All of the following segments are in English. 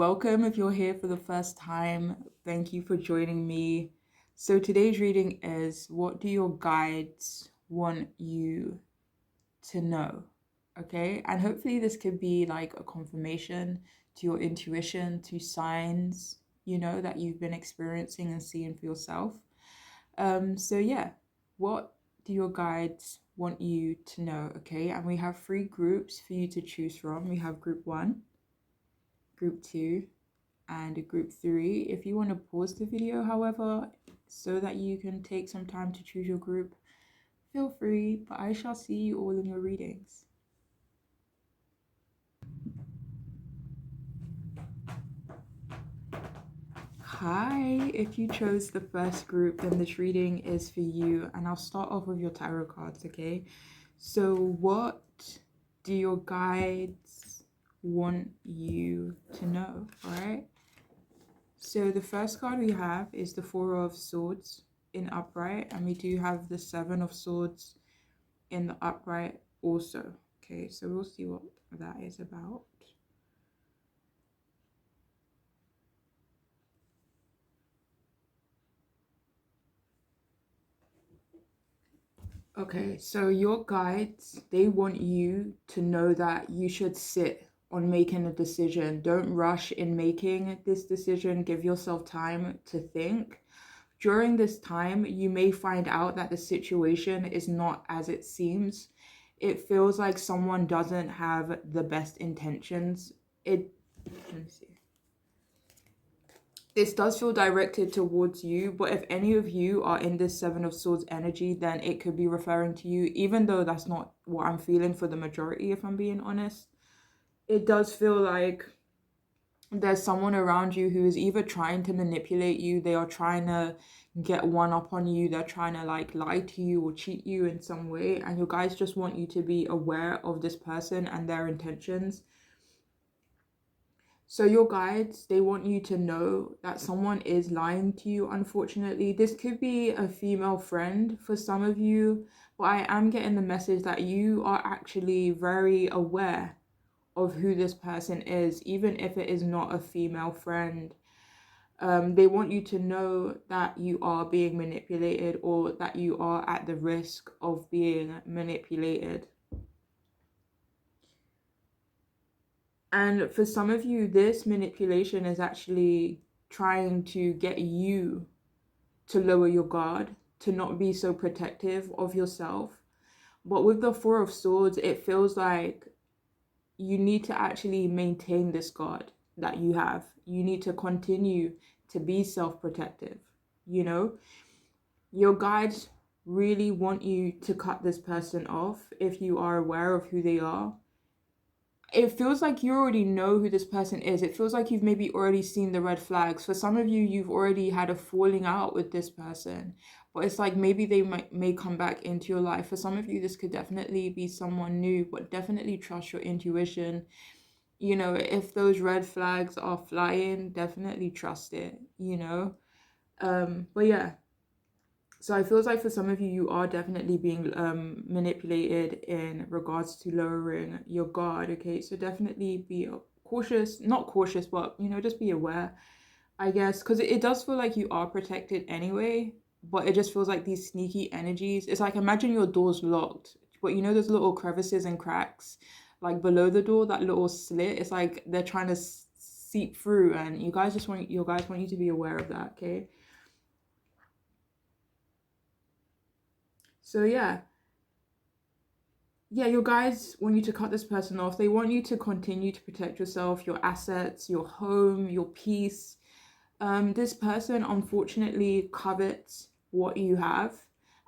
welcome if you're here for the first time. Thank you for joining me. So today's reading is, what do your guides want you to know? Okay, and hopefully this could be like a confirmation to your intuition, to signs, that you've been experiencing and seeing for yourself. So yeah, what do your guides want you to know? Okay, and we have 3 groups for you to choose from. We have group 1, group 2, and group 3. If you want to pause the video, however, so that you can take some time to choose your group, feel free, but I shall see you all in your readings. Hi, if you chose the first group, then this reading is for you, and I'll start off with your tarot cards, okay? So what do your guides want you to know, all right? So the first card we have is the 4 of Swords in upright, and we do have the 7 of Swords in the upright also. Okay, so we'll see what that is about. Okay, so your guides, they want you to know that you should sit on making a decision. Don't rush in making this decision. Give yourself time to think. During this time, you may find out that the situation is not as it seems. It feels like someone doesn't have the best intentions. Let me see. This does feel directed towards you, but if any of you are in this 7 of Swords energy, then it could be referring to you, even though that's not what I'm feeling for the majority, if I'm being honest. It does feel like there's someone around you who is either trying to manipulate you, they are trying to get one up on you, they're trying to like lie to you or cheat you in some way, and you guys just want you to be aware of this person and their intentions. So your guides, they want you to know that someone is lying to you, unfortunately. This could be a female friend for some of you, but I am getting the message that you are actually very aware of who this person is, even if it is not a female friend. They want you to know that you are being manipulated, or that you are at the risk of being manipulated. And for some of you, this manipulation is actually trying to get you to lower your guard, to not be so protective of yourself. But with the 4 of Swords, it feels like you need to actually maintain this guard that you have. You need to continue to be self-protective, Your guides really want you to cut this person off if you are aware of who they are. It feels like you already know who this person is. It feels like you've maybe already seen the red flags. For some of you, you've already had a falling out with this person, but it's like maybe they may come back into your life. For some of you, this could definitely be someone new, but definitely trust your intuition. If those red flags are flying, definitely trust it, But yeah. So it feels like for some of you, you are definitely being manipulated in regards to lowering your guard, okay? So definitely be cautious, not cautious, but, just be aware, I guess, because it does feel like you are protected anyway, but it just feels like these sneaky energies. It's like, imagine your door's locked, but those little crevices and cracks, like below the door, that little slit, it's like they're trying to seep through, and your guys want you to be aware of that, okay? So yeah, your guys want you to cut this person off. They want you to continue to protect yourself, your assets, your home, your peace. This person unfortunately covets what you have,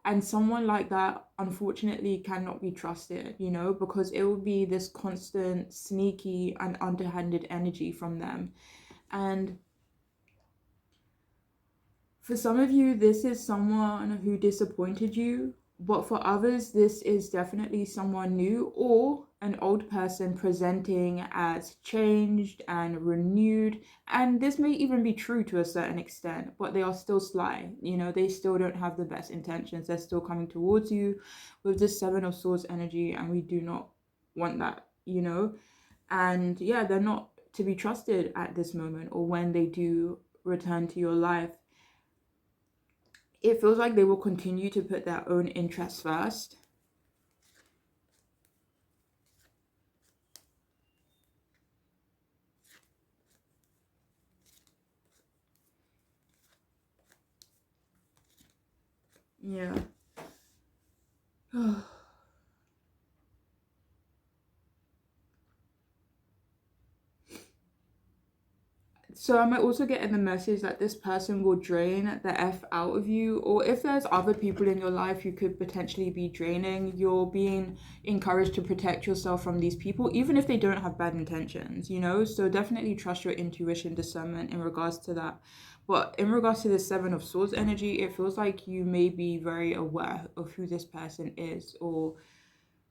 and someone like that unfortunately cannot be trusted, because it will be this constant sneaky and underhanded energy from them. And for some of you, this is someone who disappointed you, but for others, this is definitely someone new or an old person presenting as changed and renewed. And this may even be true to a certain extent, but they are still sly. They still don't have the best intentions. They're still coming towards you with this 7 of Swords energy, and we do not want that, And yeah, they're not to be trusted at this moment, or when they do return to your life, it feels like they will continue to put their own interests first. Yeah. So am I also getting the message that this person will drain the F out of you? Or if there's other people in your life you could potentially be draining, you're being encouraged to protect yourself from these people, even if they don't have bad intentions, you know? So definitely trust your intuition, discernment in regards to that. But in regards to the Seven of Swords energy, it feels like you may be very aware of who this person is, or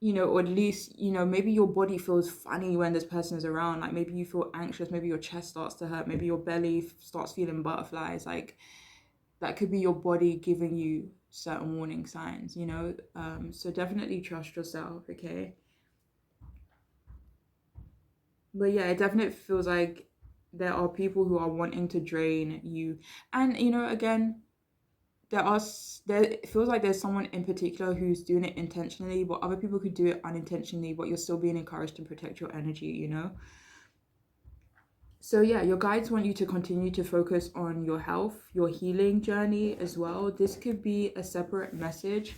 or at least, maybe your body feels funny when this person is around. Like maybe you feel anxious, maybe your chest starts to hurt, maybe your belly starts feeling butterflies. Like that could be your body giving you certain warning signs. So definitely trust yourself, okay? But yeah, it definitely feels like there are people who are wanting to drain you. And, again, there it feels like there's someone in particular who's doing it intentionally, but other people could do it unintentionally, but you're still being encouraged to protect your energy. So yeah, your guides want you to continue to focus on your health, your healing journey as well. This could be a separate message,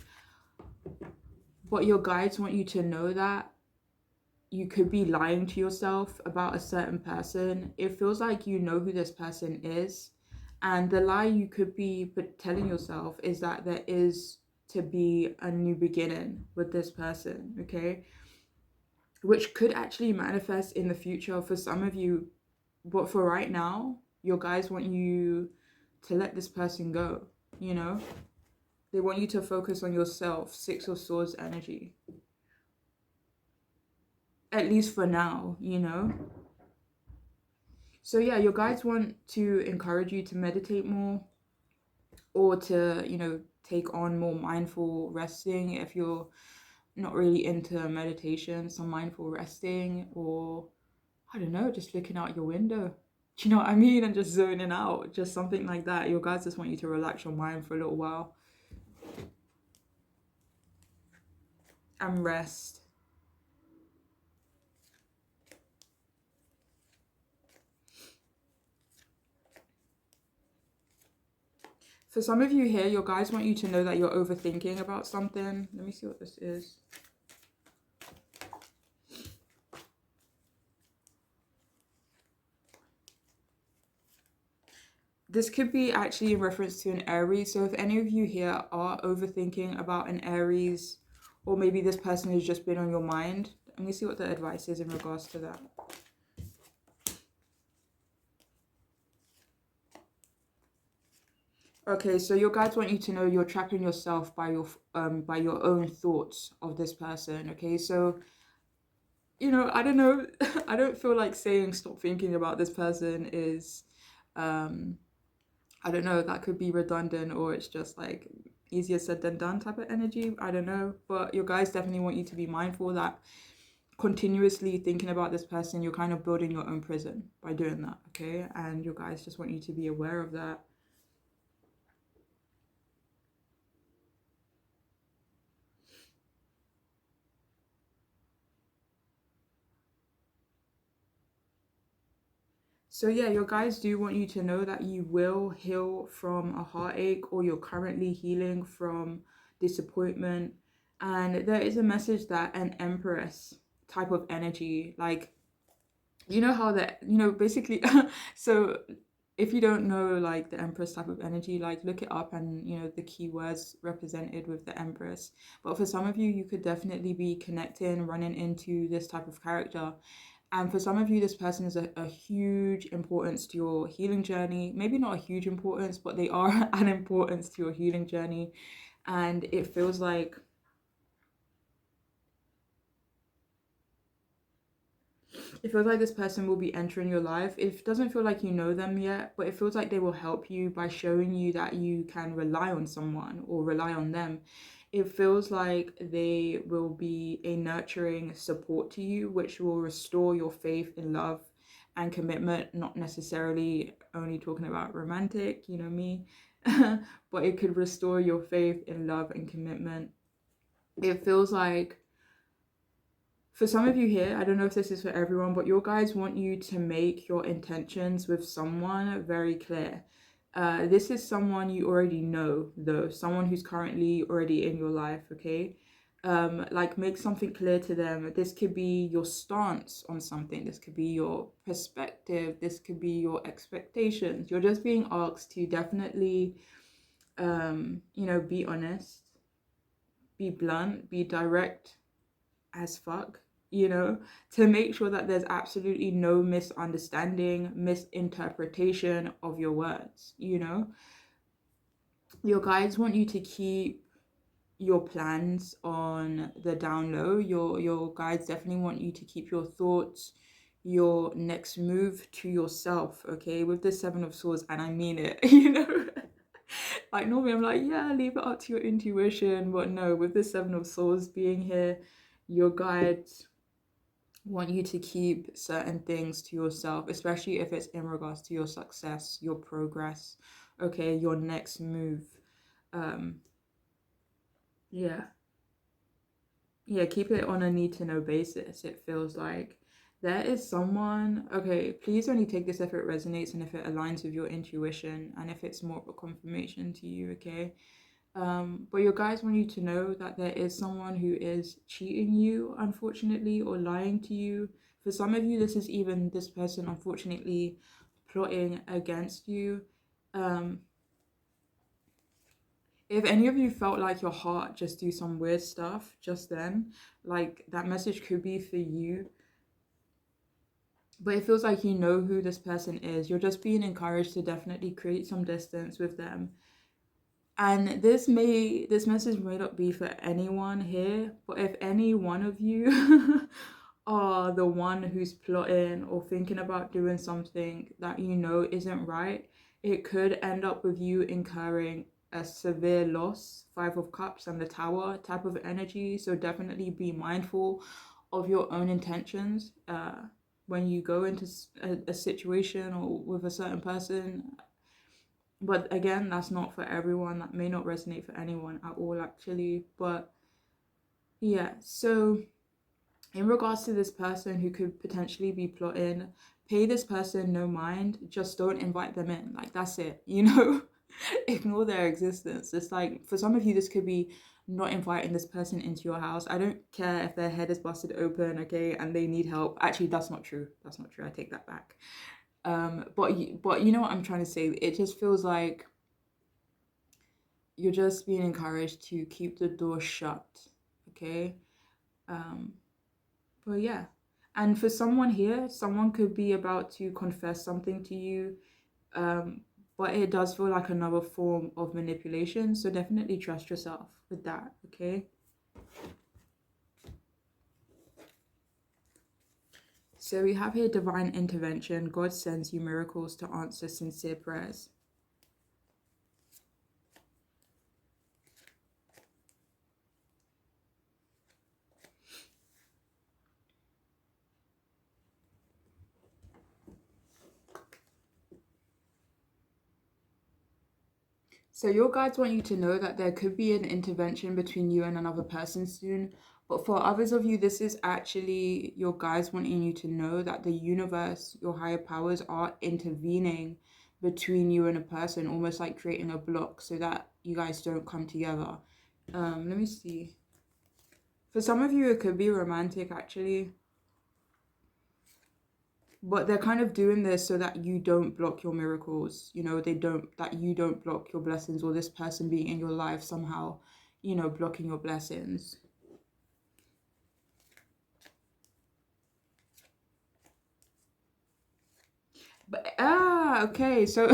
but your guides want you to know that you could be lying to yourself about a certain person. It feels like you know who this person is. And the lie you could be telling yourself is that there is to be a new beginning with this person, okay? Which could actually manifest in the future for some of you. But for right now, your guys want you to let this person go, you know? They want you to focus on yourself, Six of Swords energy. At least for now. So yeah, your guides want to encourage you to meditate more, or to, take on more mindful resting if you're not really into meditation, some mindful resting, or I don't know, just looking out your window. Do you know what I mean? And just zoning out, just something like that. Your guides just want you to relax your mind for a little while and rest. For some of you here, your guides want you to know that you're overthinking about something. Let me see what this is. This could be actually in reference to an Aries. So if any of you here are overthinking about an Aries, or maybe this person has just been on your mind, let me see what the advice is in regards to that. Okay, so your guides want you to know you're trapping yourself by your own thoughts of this person. Okay, so I don't know. I don't feel like saying stop thinking about this person is, I don't know, that could be redundant, or it's just like easier said than done type of energy. I don't know, but your guys definitely want you to be mindful that continuously thinking about this person, you're kind of building your own prison by doing that. Okay, and your guys just want you to be aware of that. So yeah, your guys do want you to know that you will heal from a heartache, or you're currently healing from disappointment. And there is a message that an Empress type of energy, like, how that, basically, so if you don't know like the Empress type of energy, like look it up, and the keywords represented with the Empress. But for some of you, you could definitely be connecting, running into this type of character. And for some of you, this person is a huge importance to your healing journey. Maybe not a huge importance, but they are an importance to your healing journey. And it feels like this person will be entering your life. It doesn't feel like you know them yet, but it feels like they will help you by showing you that you can rely on someone or rely on them. It feels like they will be a nurturing support to you, which will restore your faith in love and commitment, not necessarily only talking about romantic, you know me, but it could restore your faith in love and commitment. It feels like for some of you here, I don't know if this is for everyone, but your guides want you to make your intentions with someone very clear. This is someone you already know, though, someone who's currently already in your life, okay? Like make something clear to them. This could be your stance on something, this could be your perspective, this could be your expectations. You're just being asked to definitely, be honest, be blunt, be direct as fuck, to make sure that there's absolutely no misunderstanding, misinterpretation of your words. Your guides want you to keep your plans on the down low. Your guides definitely want you to keep your thoughts, your next move to yourself, okay? With the Seven of Swords, and I mean it. Like normally I'm like, yeah, leave it up to your intuition, but no, with the Seven of Swords being here, your guides want you to keep certain things to yourself, especially if it's in regards to your success, your progress, okay, your next move. um yeah keep it on a need to know basis. It feels like there is someone, okay, please only take this if it resonates and if it aligns with your intuition and if it's more of a confirmation to you, okay? But your guys want you to know that there is someone who is cheating you, unfortunately, or lying to you. For some of you, this is even this person, unfortunately, plotting against you. If any of you felt like your heart just do some weird stuff just then, like that message could be for you. But it feels like you know who this person is. You're just being encouraged to definitely create some distance with them. And this message may not be for anyone here, but if any one of you are the one who's plotting or thinking about doing something that you know isn't right, it could end up with you incurring a severe loss. Five of Cups and the Tower type of energy. So definitely be mindful of your own intentions when you go into a situation or with a certain person. But again, that's not for everyone. That may not resonate for anyone at all, actually. But yeah, so in regards to this person who could potentially be plotting, pay this person no mind. Just don't invite them in. Like, that's it, Ignore their existence. It's like, for some of you, this could be not inviting this person into your house. I don't care if their head is busted open, okay, and they need help. Actually, that's not true. That's not true. I take that back. But you know what I'm trying to say? It just feels like you're just being encouraged to keep the door shut, okay? But yeah. And for someone here, someone could be about to confess something to you, but it does feel like another form of manipulation. So definitely trust yourself with that, okay? So we have here divine intervention. God sends you miracles to answer sincere prayers. So your guides want you to know that there could be an intervention between you and another person soon. But for others of you, this is actually your guides wanting you to know that the universe, your higher powers, are intervening between you and a person, almost like creating a block so that you guys don't come together. Let me see. For some of you, it could be romantic, actually. But they're kind of doing this so that you don't block your miracles, that you don't block your blessings, or this person being in your life somehow, blocking your blessings. But okay, so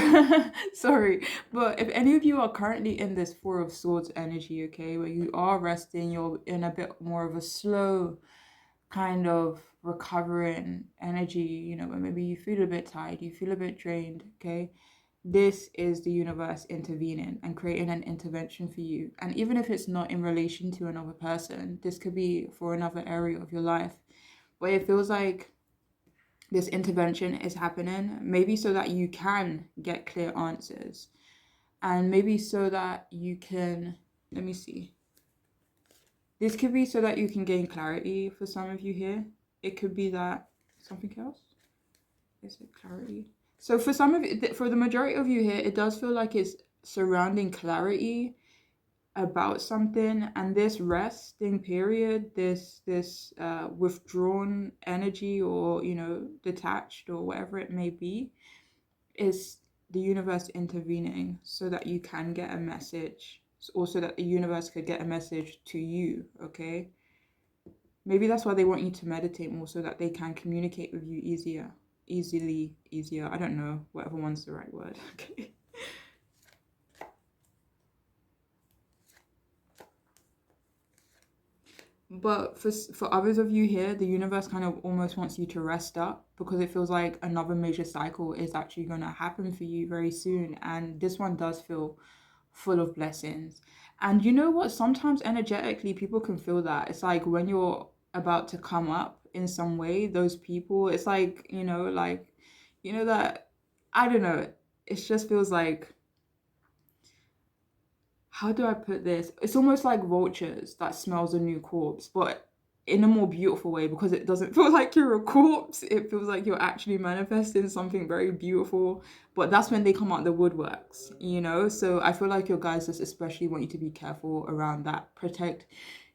sorry, but if any of you are currently in this Four of Swords energy, okay, where you are resting, you're in a bit more of a slow kind of recovering energy, where maybe you feel a bit tired, you feel a bit drained, okay? This is the universe intervening and creating an intervention for you. And even if it's not in relation to another person, this could be for another area of your life, where it feels like this intervention is happening, maybe so that you can get clear answers, and maybe so that you can, let me see. This could be so that you can gain clarity for some of you here. It could be that something else. Is it clarity? So for some of it, for the majority of you here, it does feel like it's surrounding clarity about something, and this resting period, this withdrawn energy, or detached, or whatever it may be, is the universe intervening so that you can get a message, or so that the universe could get a message to you. Okay, maybe that's why they want you to meditate more, so that they can communicate with you easier. I don't know, whatever one's the right word. Okay. But for others of you here, the universe kind of almost wants you to rest up, because it feels like another major cycle is actually going to happen for you very soon. And this one does feel full of blessings. And you know what? Sometimes energetically, people can feel that. It's like when you're about to come up in some way, those people, it's like, that, I don't know, it just feels like, how do I put this? It's almost like vultures that smells a new corpse, but in a more beautiful way, because it doesn't feel like you're a corpse. It feels like you're actually manifesting something very beautiful. But that's when they come out the woodworks. So I feel like your guys just especially want you to be careful around that. Protect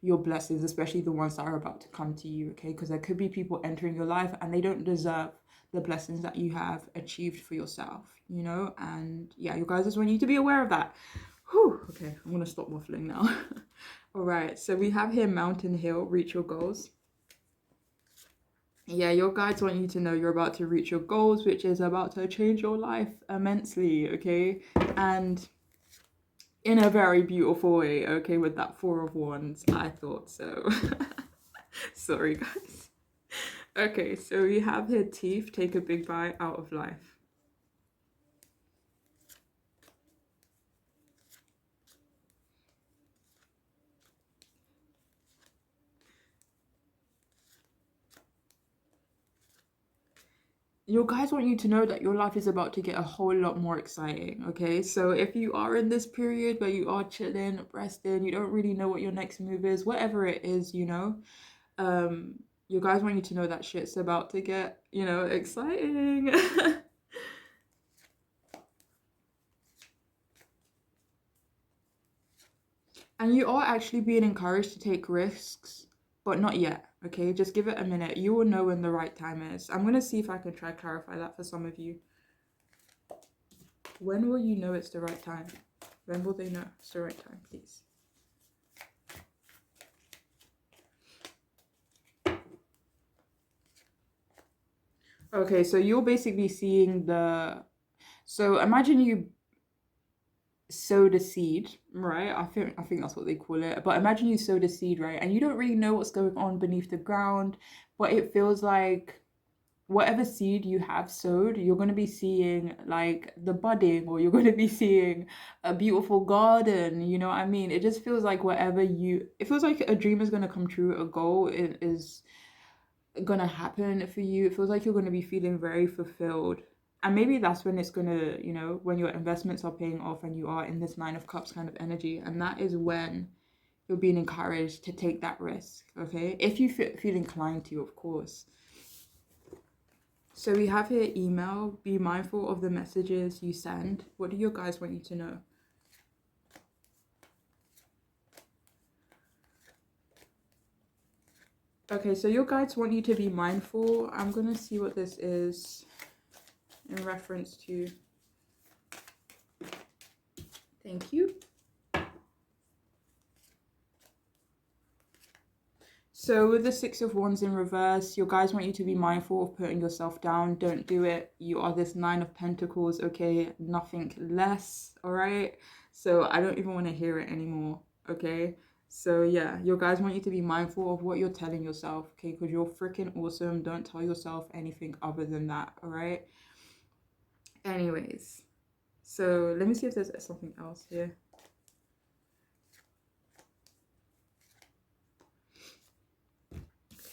your blessings, especially the ones that are about to come to you, okay? Because there could be people entering your life and they don't deserve the blessings that you have achieved for yourself. And yeah, you guys just want you to be aware of that. Whew, okay, I'm gonna stop waffling now. All right, so we have here Mountain Hill, reach your goals. Yeah, your guides want you to know you're about to reach your goals, which is about to change your life immensely, okay? And in a very beautiful way, okay, with that Four of Wands. I thought so. Sorry, guys. Okay, so we have here teeth, take a big bite out of life. Your guys want you to know that your life is about to get a whole lot more exciting, okay? So if you are in this period where you are chilling, resting, you don't really know what your next move is, whatever it is, your guys want you to know that shit's about to get, exciting. And you are actually being encouraged to take risks, but not yet, okay? Just give it a minute. You will know when the right time is. I'm going to see if I can try to clarify that for some of you. When will you know it's the right time? When will they know it's the right time, please? Okay, so you're basically seeing so imagine you sowed a seed, right? I think that's what they call it. But imagine you sowed a seed, right? And you don't really know what's going on beneath the ground, but it feels like whatever seed you have sowed, you're going to be seeing like the budding, or you're going to be seeing a beautiful garden. You know what I mean? It just feels like it feels like a dream is going to come true, a goal is going to happen for you. It feels like you're going to be feeling very fulfilled. And maybe that's when it's going to, when your investments are paying off and you are in this Nine of Cups kind of energy. And that is when you're being encouraged to take that risk, okay? If you feel inclined to, of course. So we have here email. Be mindful of the messages you send. What do your guys want you to know? Okay, so your guides want you to be mindful. I'm going to see what this is in reference to. Thank you. So with the Six of Wands in reverse, your guys want you to be mindful of putting yourself down. Don't do it. You are this Nine of Pentacles, okay? Nothing less, all right? So I don't even want to hear it anymore, okay? So yeah, your guys want you to be mindful of what you're telling yourself, okay? Because you're freaking awesome. Don't tell yourself anything other than that, all right? Anyways, so let me see if there's something else here.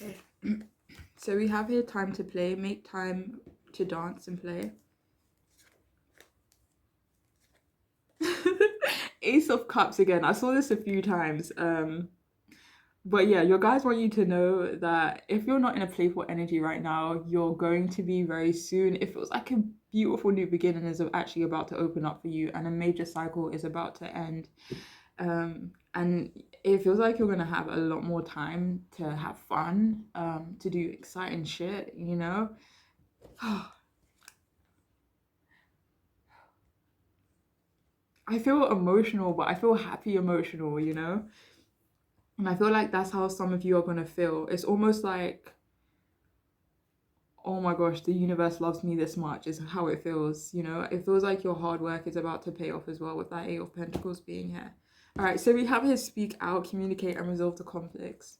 Okay. So we have here time to play, make time to dance and play. Ace of Cups again. I saw this a few times. But yeah, your guys want you to know that if you're not in a playful energy right now, you're going to be very soon. It feels like a beautiful new beginning is actually about to open up for you, and a major cycle is about to end. And it feels like you're gonna have a lot more time to have fun, to do exciting shit, you know? I feel emotional, but I feel happy emotional, you know? And I feel like that's how some of you are gonna feel. It's almost like, oh my gosh, the universe loves me this much, is how it feels, you know? It feels like your hard work is about to pay off as well with that Eight of Pentacles being here. All right, so we have here speak out, communicate, and resolve the conflicts.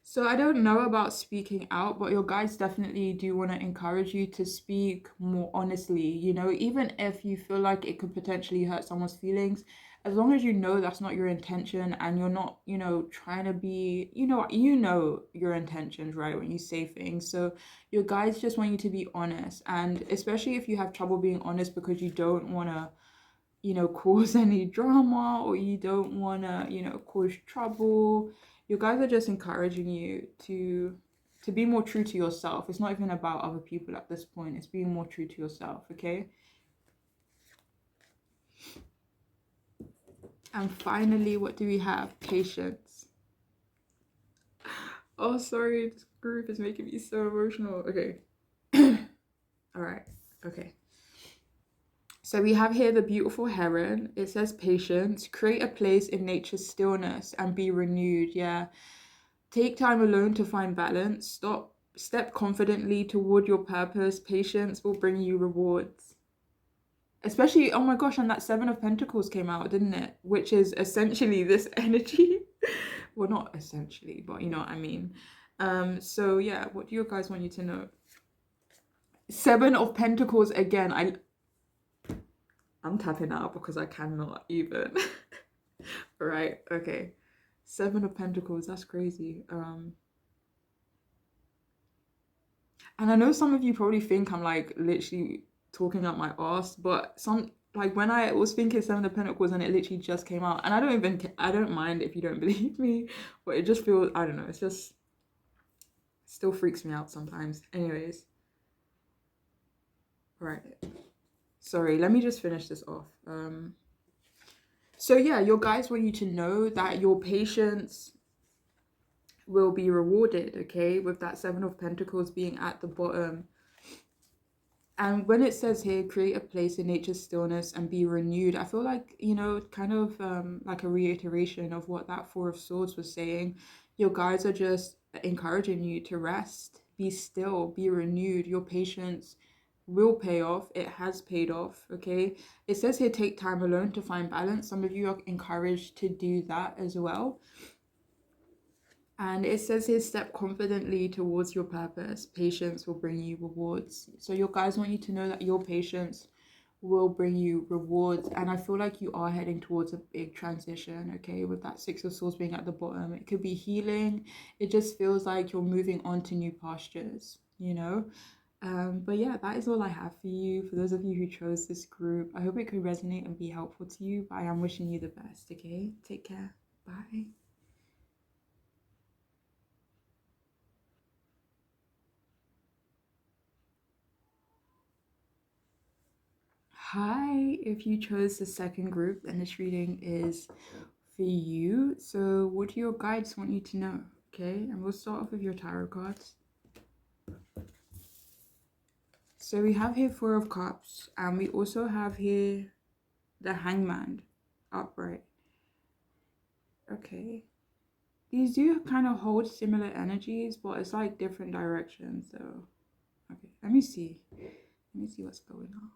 So I don't know about speaking out, but your guides definitely do want to encourage you to speak more honestly, you know, even if you feel like it could potentially hurt someone's feelings, as long as you know that's not your intention and you're not, you know, trying to be, you know your intentions, right, when you say things. So your guides just want you to be honest, and especially if you have trouble being honest because you don't want to, you know, cause any drama, or you don't want to, you know, cause trouble. Your guys are just encouraging you to be more true to yourself. It's not even about other people at this point. It's being more true to yourself, okay? And finally, what do we have? Patience. Oh, sorry, this group is making me so emotional. Okay. All right. Okay. So we have here the beautiful heron. It says patience, create a place in nature's stillness and be renewed. Yeah. Take time alone to find balance. Step confidently toward your purpose. Patience will bring you rewards. Especially, oh my gosh, and that Seven of Pentacles came out, didn't it? Which is essentially this energy. Well, not essentially, but you know what I mean. So yeah, what do you guys want you to know? Seven of Pentacles again. I'm tapping out because I cannot even. Right, okay. Seven of Pentacles, that's crazy. And I know some of you probably think I'm like literally talking up my ass, but some, like, when I was thinking Seven of Pentacles and it literally just came out, and I don't mind if you don't believe me, but it just feels, I don't know, it's just, it still freaks me out sometimes. Anyways, right. Sorry, let me just finish this off. So yeah, your guys want you to know that your patience will be rewarded, okay, with that Seven of Pentacles being at the bottom. And when it says here, create a place in nature's stillness and be renewed, I feel like, you know, kind of like a reiteration of what that Four of Swords was saying. Your guides are just encouraging you to rest, be still, be renewed. Your patience will pay off. It has paid off, okay? It says here, take time alone to find balance. Some of you are encouraged to do that as well. And it says here, step confidently towards your purpose. Patience will bring you rewards. So your guys want you to know that your patience will bring you rewards. And I feel like you are heading towards a big transition, okay? With that Six of Swords being at the bottom. It could be healing. It just feels like you're moving on to new pastures, you know? But yeah, that is all I have for you. For those of you who chose this group, I hope it could resonate and be helpful to you. But I am wishing you the best, okay? Take care. Bye. Hi, if you chose the second group, then this reading is for you. So what do your guides want you to know? Okay, and we'll start off with your tarot cards. So we have here Four of Cups, and we also have here the Hangman upright. Okay, these do kind of hold similar energies, but it's like different directions. So okay, let me see what's going on.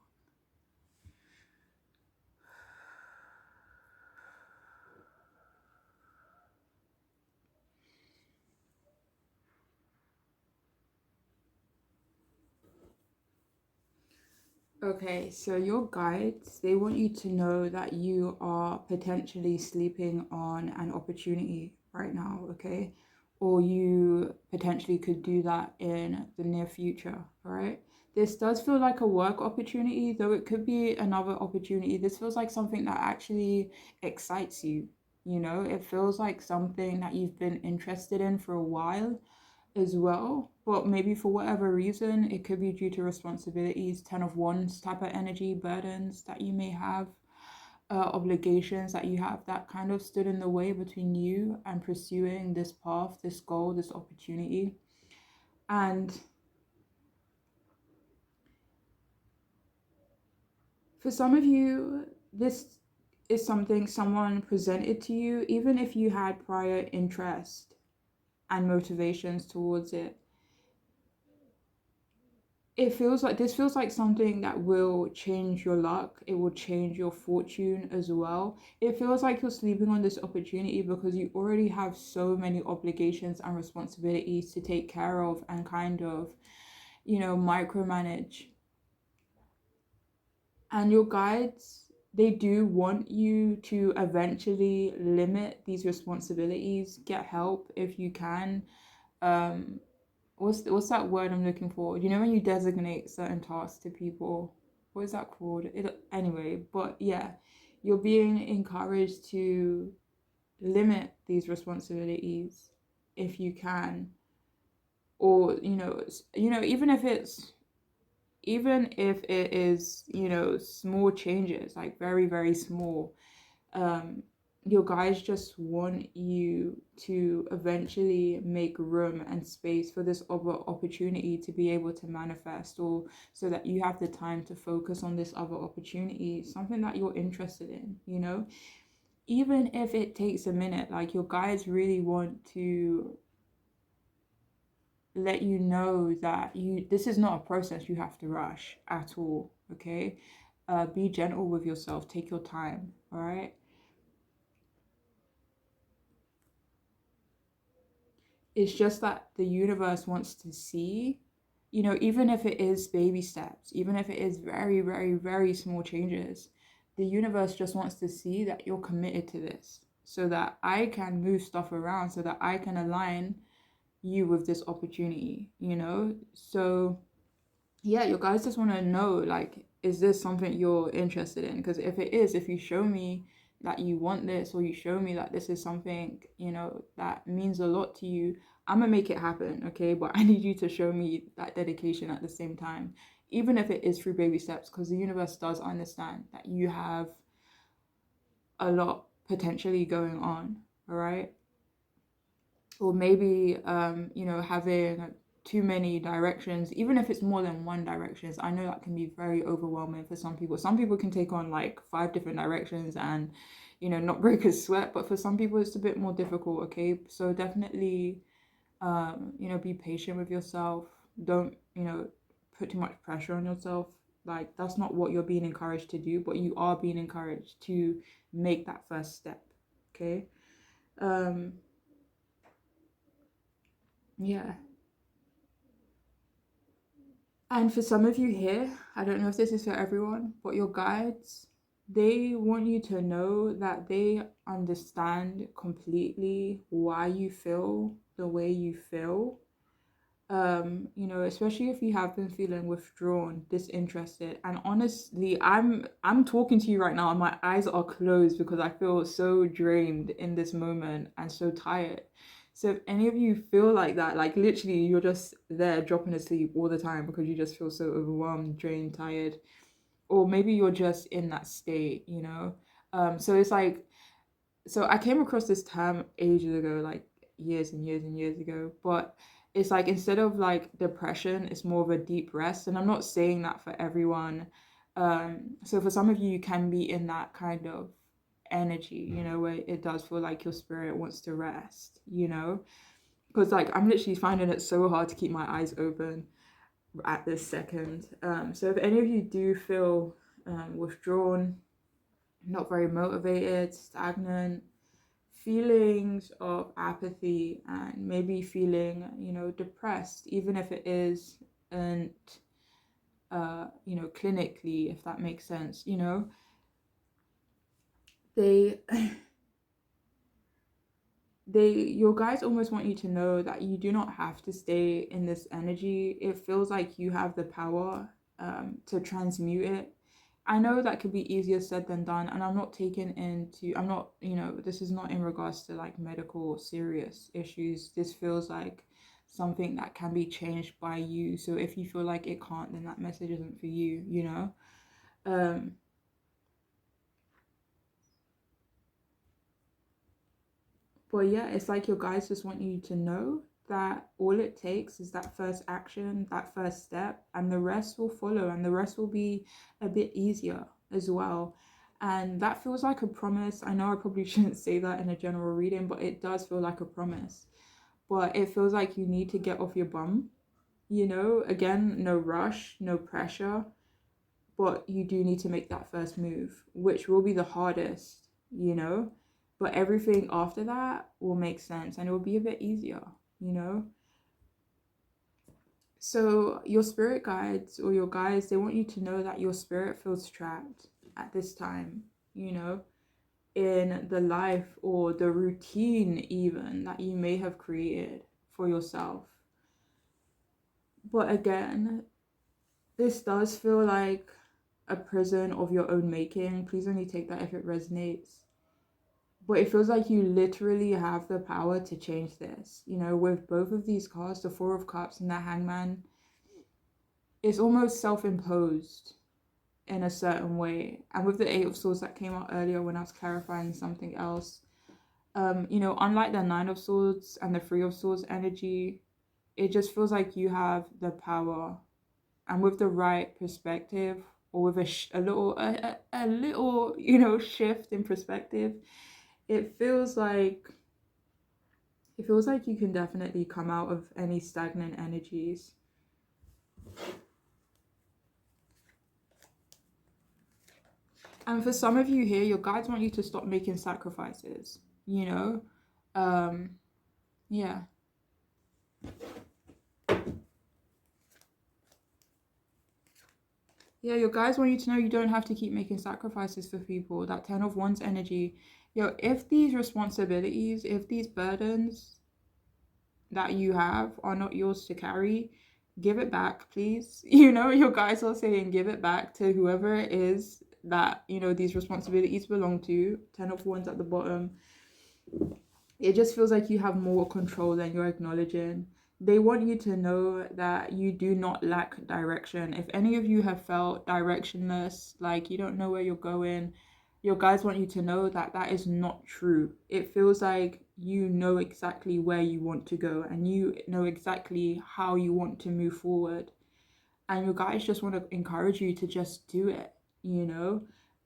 Okay, so your guides, they want you to know that you are potentially sleeping on an opportunity right now, okay? Or you potentially could do that in the near future, all right? This does feel like a work opportunity, though it could be another opportunity. This feels like something that actually excites you, you know? It feels like something that you've been interested in for a while as well, but maybe for whatever reason, it could be due to responsibilities, 10 of Wands type of energy, burdens that you may have, obligations that you have that kind of stood in the way between you and pursuing this path, this goal, this opportunity. And for some of you, this is something someone presented to you, even if you had prior interest and motivations towards it. It feels like this feels like something that will change your luck. It will change your fortune as well. It feels like you're sleeping on this opportunity because you already have so many obligations and responsibilities to take care of and kind of, micromanage. And your guides, they do want you to eventually limit these responsibilities, get help if you can. Um, what's that word I'm looking for? You know when you designate certain tasks to people, what is that called? Anyway, but yeah, you're being encouraged to limit these responsibilities if you can, or even if it is small changes, like very very small. um your guys just want you to eventually make room and space for this other opportunity to be able to manifest, or so that you have the time to focus on this other opportunity, something that you're interested in. Even if it takes a minute, like your guys really want to let you know that this is not a process you have to rush at all, okay? Be gentle with yourself, take your time, all right? It's just that the universe wants to see, even if it is baby steps, even if it is very, very, very small changes, the universe just wants to see that you're committed to this so that I can move stuff around, so that I can align you with this opportunity. So, yeah, your guys just want to know, like, is this something you're interested in? Because if it is, if you show me that you want this, or you show me that this is something that means a lot to you, I'm gonna make it happen, okay? But I need you to show me that dedication at the same time, even if it is through baby steps, because the universe does understand that you have a lot potentially going on, all right? Or maybe having too many directions, even if it's more than one directions. I know that can be very overwhelming for some people. Some people can take on like 5 different directions and not break a sweat, but for some people it's a bit more difficult, okay? So definitely be patient with yourself. Don't put too much pressure on yourself. Like, that's not what you're being encouraged to do, but you are being encouraged to make that first step, okay? um yeah. And for some of you here, I don't know if this is for everyone, but your guides, they want you to know that they understand completely why you feel the way you feel. Especially if you have been feeling withdrawn, disinterested. And honestly, I'm talking to you right now and my eyes are closed because I feel so drained in this moment and so tired. So if any of you feel like that, like literally you're just there dropping asleep all the time because you just feel so overwhelmed, drained, tired, or maybe you're just in that state. So it's like, so I came across this term ages ago, like years and years and years ago, but it's like instead of like depression, it's more of a deep rest. And I'm not saying that for everyone. So for some of you, you can be in that kind of energy, where it does feel like your spirit wants to rest. Because like I'm literally finding it so hard to keep my eyes open at this second. So if any of you do feel withdrawn, not very motivated, stagnant, feelings of apathy, and maybe feeling depressed, even if it isn't clinically, if that makes sense. They your guys almost want you to know that you do not have to stay in this energy. It feels like you have the power to transmute it. I know that could be easier said than done, and I'm not, this is not in regards to like medical serious issues. This feels like something that can be changed by you. So if you feel like it can't, then that message isn't for you. Um, But yeah, it's like your guys just want you to know that all it takes is that first action, that first step, and the rest will follow, and the rest will be a bit easier as well. And that feels like a promise. I know I probably shouldn't say that in a general reading, but it does feel like a promise. But it feels like you need to get off your bum, again, no rush, no pressure, but you do need to make that first move, which will be the hardest, but everything after that will make sense and it will be a bit easier, you know? So, your spirit guides or your guides, they want you to know that your spirit feels trapped at this time, you know, in the life or the routine, even that you may have created for yourself. But again, this does feel like a prison of your own making. Please only take that if it resonates. But it feels like you literally have the power to change this. With both of these cards, the Four of Cups and the Hangman, it's almost self-imposed in a certain way. And with the Eight of Swords that came out earlier when I was clarifying something else, unlike the Nine of Swords and the Three of Swords energy, it just feels like you have the power. And with the right perspective, or with a little, shift in perspective, it feels like you can definitely come out of any stagnant energies. And for some of you here, your guides want you to stop making sacrifices, yeah. Yeah, your guides want you to know you don't have to keep making sacrifices for people. That Ten of Wands energy. If these responsibilities, if these burdens that you have are not yours to carry, give it back, please. Your guys are saying give it back to whoever it is that, these responsibilities belong to. Ten of Wands at the bottom. It just feels like you have more control than you're acknowledging. They want you to know that you do not lack direction. If any of you have felt directionless, like you don't know where you're going, your guys want you to know that that is not true. It feels like you know exactly where you want to go and you know exactly how you want to move forward. And your guys just want to encourage you to just do it.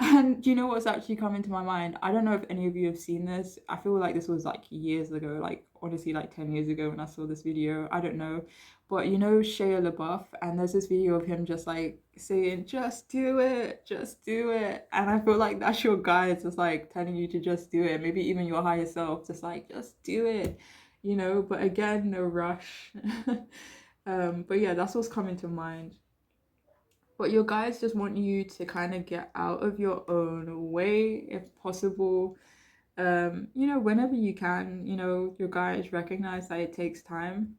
And do you know what's actually coming to my mind? I don't know if any of you have seen this. I feel like this was like years ago, like honestly like 10 years ago when I saw this video. I don't know. But Shia LaBeouf, and there's this video of him just like saying, just do it, just do it. And I feel like that's your guides just like telling you to just do it. Maybe even your higher self, just like, just do it, but again, no rush. But yeah, that's what's coming to mind. But your guys just want you to kind of get out of your own way if possible. Whenever you can, your guys recognize that it takes time.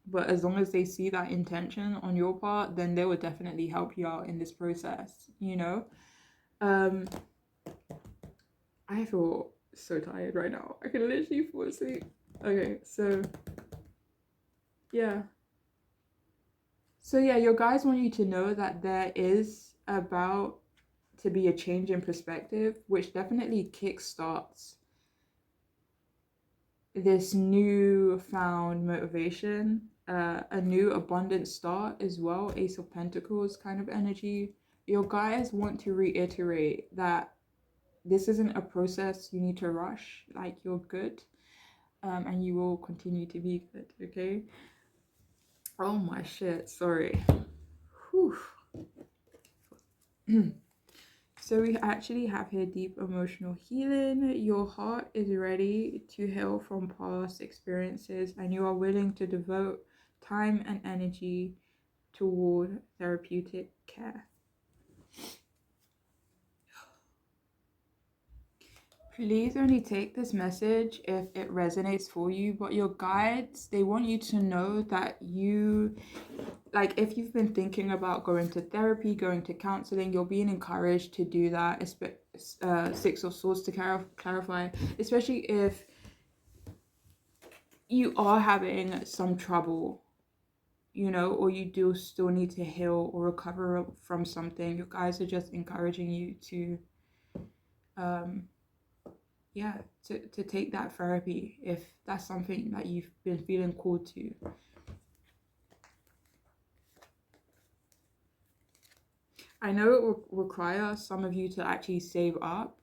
But as long as they see that intention on your part, then they will definitely help you out in this process. Um, I feel so tired right now. I can literally fall asleep. Okay, so yeah. So yeah, your guys want you to know that there is about to be a change in perspective, which definitely kickstarts this newfound motivation, a new abundant start as well, Ace of Pentacles kind of energy. Your guys want to reiterate that this isn't a process you need to rush, like you're good, and you will continue to be good, okay? Oh my shit, sorry. Whew. So we actually have here deep emotional healing. Your heart is ready to heal from past experiences and you are willing to devote time and energy toward therapeutic care. Please only take this message if it resonates for you, but your guides, they want you to know that you, like, if you've been thinking about going to therapy, going to counseling, you're being encouraged to do that. Six of Swords to clarify, especially if you are having some trouble, you know, or you do still need to heal or recover from something. Your guides are just encouraging you to to take that therapy if that's something that you've been feeling called to. I know it will require some of you to actually save up,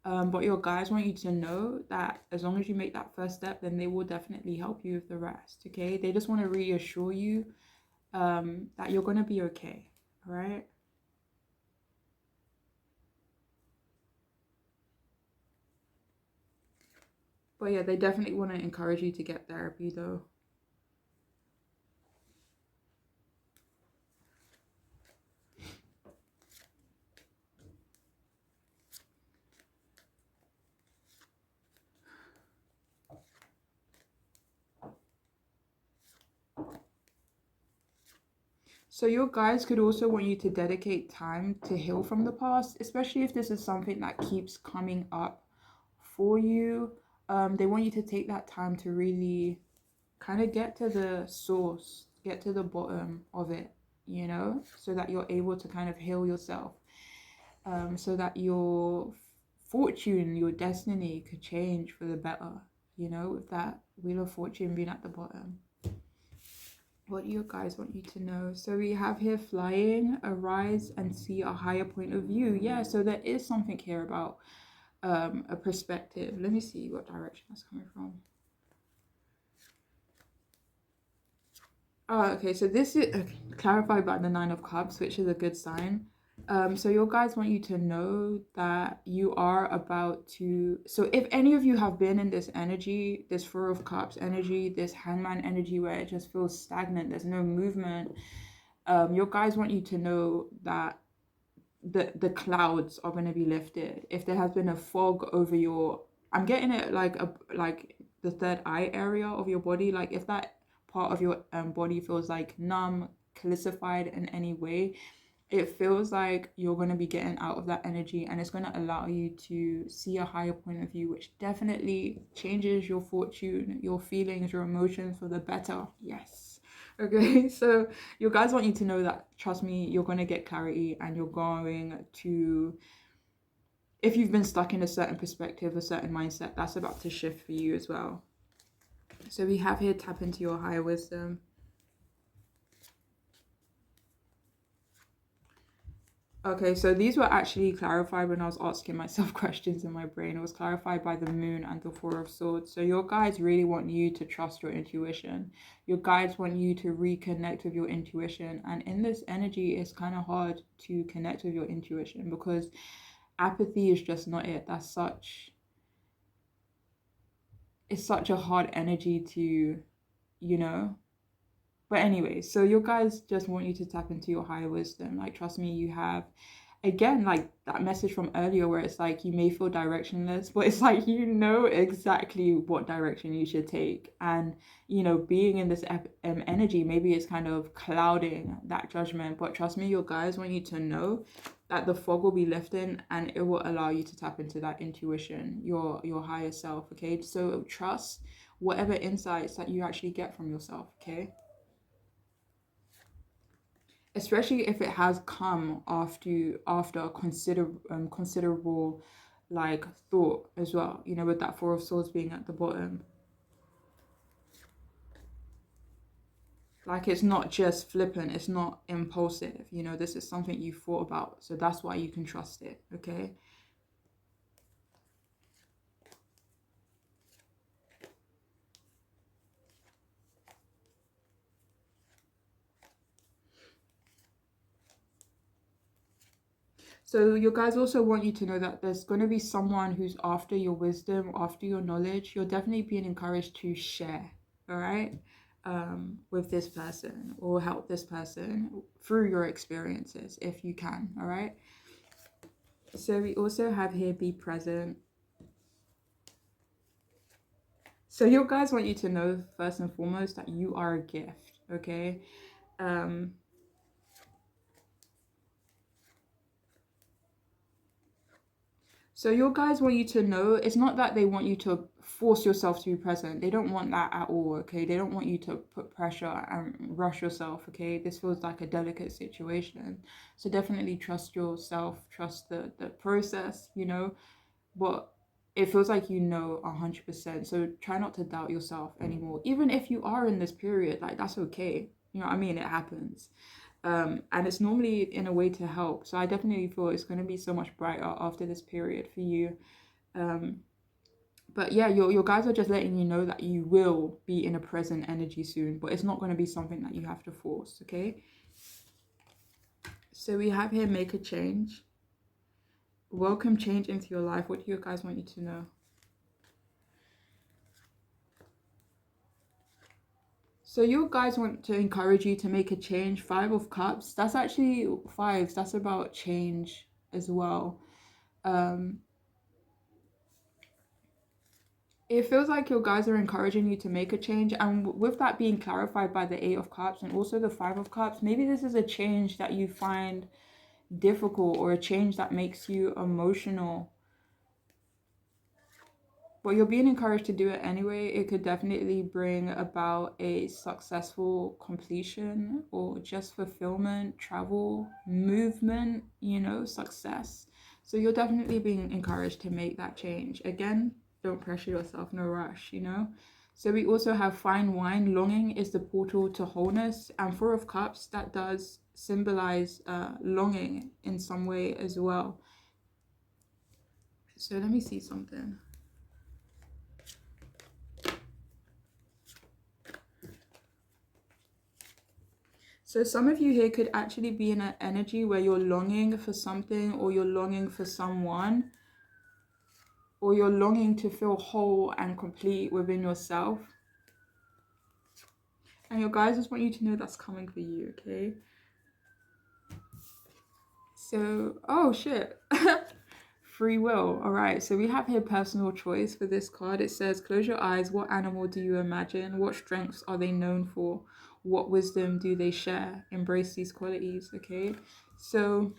but your guides want you to know that as long as you make that first step, then they will definitely help you with the rest, okay? They just want to reassure you that you're going to be okay, all right? But yeah, they definitely want to encourage you to get therapy though. So your guides could also want you to dedicate time to heal from the past, especially if this is something that keeps coming up for you. They want you to take that time to really kind of get to the source, get to the bottom of it, you know, so that you're able to kind of heal yourself, so that your fortune, your destiny could change for the better, you know, with that Wheel of Fortune being at the bottom. What do you guys want you to know? So we have here flying, arise and see a higher point of view. Yeah, so there is something here about a perspective. Let me see what direction that's coming from. Oh, okay, so this is clarified by the Nine of Cups, which is a good sign. So your guides want you to know that you are about to, so if any of you have been in this energy, this Four of Cups energy, this Hangman energy where it just feels stagnant, there's no movement, your guides want you to know that the clouds are going to be lifted. If there has been a fog over your, I'm getting it like the third eye area of your body, like if that part of your body feels like numb, calcified in any way, it feels like you're going to be getting out of that energy, and it's going to allow you to see a higher point of view, which definitely changes your fortune, your feelings, your emotions for the better. Yes. Okay, so your guys want you to know that, trust me, you're going to get clarity, and you're going to, if you've been stuck in a certain perspective, a certain mindset, that's about to shift for you as well. So we have here, tap into your higher wisdom. Okay, so these were actually clarified when I was asking myself questions in my brain. It was clarified by the moon and the Four of Swords. So your guides really want you to trust your intuition. Your guides want you to reconnect with your intuition. And in this energy, it's kind of hard to connect with your intuition because apathy is just not it. It's such a hard energy to, you know. But anyway, so your guys just want you to tap into your higher wisdom. Like, trust me, you have, again, like that message from earlier where it's like you may feel directionless, but it's like you know exactly what direction you should take. And, you know, being in this energy, maybe it's kind of clouding that judgment. But trust me, your guys want you to know that the fog will be lifting, and it will allow you to tap into that intuition, your higher self, okay? So trust whatever insights that you actually get from yourself, okay? Especially if it has come after considerable like thought as well, you know, with that Four of Swords being at the bottom. Like, it's not just flippant, it's not impulsive, you know, this is something you thought about, so that's why you can trust it, okay? So your guys also want you to know that there's going to be someone who's after your wisdom, after your knowledge. You're definitely being encouraged to share, all right? with this person, or help this person through your experiences if you can. All right. So we also have here be present. So your guys want you to know first and foremost that you are a gift. Okay. Um, So your guys want you to know it's not that they want you to force yourself to be present. They don't want that at all, okay? They don't want you to put pressure and rush yourself, okay? This feels like a delicate situation. So definitely trust yourself, trust the process, you know? But it feels like you know 100%. So try not to doubt yourself anymore. Even if you are in this period, like that's okay. You know what I mean? It happens. And it's normally in a way to help. So I definitely feel it's going to be so much brighter after this period for you. Um, but yeah, your guys are just letting you know that you will be in a present energy soon, but it's not going to be something that you have to force, okay? So we have here make a change. Welcome change into your life. What do your guys want you to know? So your guys want to encourage you to make a change. 5 of Cups. That's actually fives. That's about change as well. Um, it feels like your guys are encouraging you to make a change, and with that being clarified by the 8 of Cups and also the 5 of Cups, maybe this is a change that you find difficult, or a change that makes you emotional, but you're being encouraged to do it anyway. It could definitely bring about a successful completion, or just fulfillment, travel, movement, you know, success. So you're definitely being encouraged to make that change. Again, don't pressure yourself, no rush, you know. So we also have fine wine. Longing is the portal to wholeness, and 4 of Cups, that does symbolize longing in some way as well. So let me see something. So some of you here could actually be in an energy where you're longing for something, or you're longing for someone, or you're longing to feel whole and complete within yourself. And your guys just want you to know that's coming for you, okay? So, oh shit. Free will. All right. So we have here personal choice for this card. It says, close your eyes. What animal do you imagine? What strengths are they known for? What wisdom do they share? Embrace these qualities, okay? So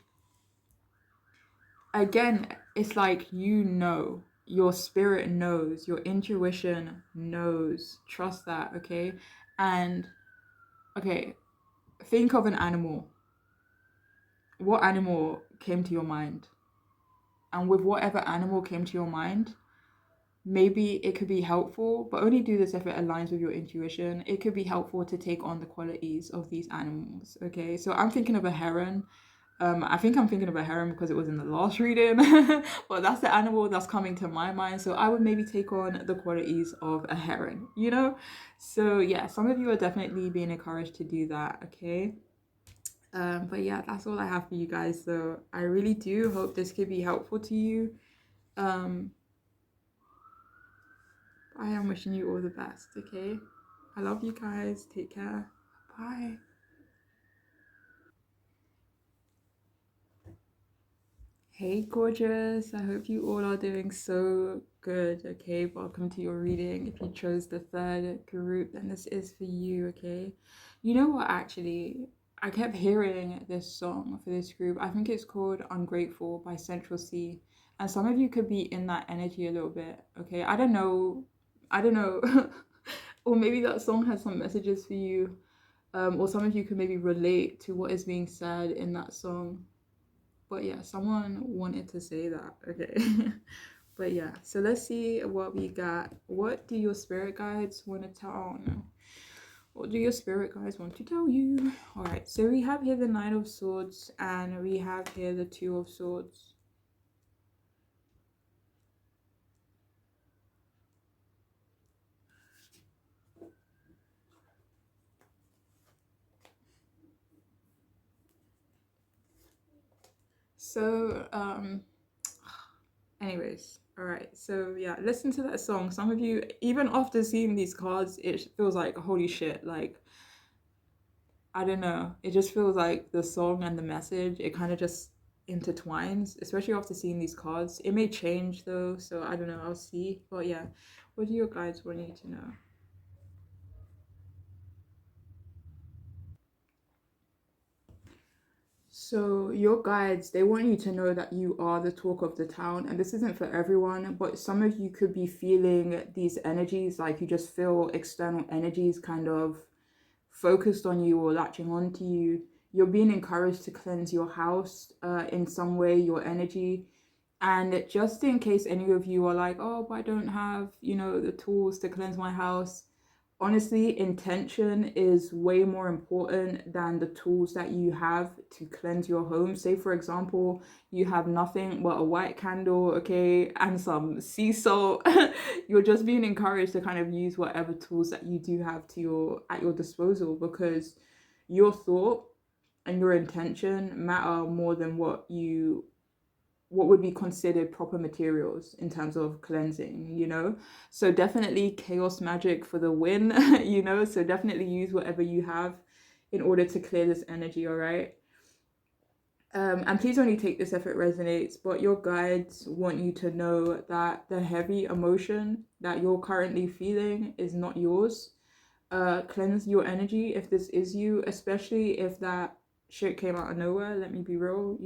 again, it's like, you know, your spirit knows, your intuition knows. Trust that, okay? And okay, think of an animal. What animal came to your mind? And with whatever animal came to your mind, maybe it could be helpful, but only do this if it aligns with your intuition. It could be helpful to take on the qualities of these animals, okay? So I'm thinking of a heron. I think I'm thinking of a heron because it was in the last reading, but that's the animal that's coming to my mind. So I would maybe take on the qualities of a heron, you know? So yeah, some of you are definitely being encouraged to do that, okay? But yeah, that's all I have for you guys. So I really do hope this could be helpful to you. I am wishing you all the best, okay? I love you guys. Take care. Bye. Hey, gorgeous. I hope you all are doing so good, okay? Welcome to your reading. If you chose the third group, then this is for you, okay? You know what, actually? I kept hearing this song for this group. I think it's called Ungrateful by Central C. And some of you could be in that energy a little bit, okay? I don't know. I don't know. Or maybe that song has some messages for you. Or some of you could maybe relate to what is being said in that song. But yeah, someone wanted to say that, okay? But yeah, so let's see what we got. What do your spirit guides want to tell? No. What do your spirit guides want to tell you? All right, so we have here the Knight of Swords, and we have here the Two of Swords. So, anyways, All right, so yeah, listen to that song. Some of you, even after seeing these cards, it feels like holy shit. Like, I don't know, it just feels like the song and the message, it kind of just intertwines, especially after seeing these cards. It may change though, so I don't know, I'll see. But yeah, what do your guides want you to know? So, your guides, they want you to know that you are the talk of the town, and this isn't for everyone, but some of you could be feeling these energies, like you just feel external energies kind of focused on you or latching onto you. You're being encouraged to cleanse your house in some way, your energy. And just in case any of you are like, oh, but I don't have, the tools to cleanse my house, honestly, intention is way more important than the tools that you have to cleanse your home. Say, for example, you have nothing but a white candle, okay, and some sea salt. You're just being encouraged to kind of use whatever tools that you do have to your at your disposal, because your thought and your intention matter more than what would be considered proper materials in terms of cleansing. So definitely chaos magic for the win. So definitely use whatever you have in order to clear this energy, all right? And please only take this if it resonates, but your guides want you to know that the heavy emotion that you're currently feeling is not yours. Cleanse your energy if this is you, especially if that shit came out of nowhere. Let me be real.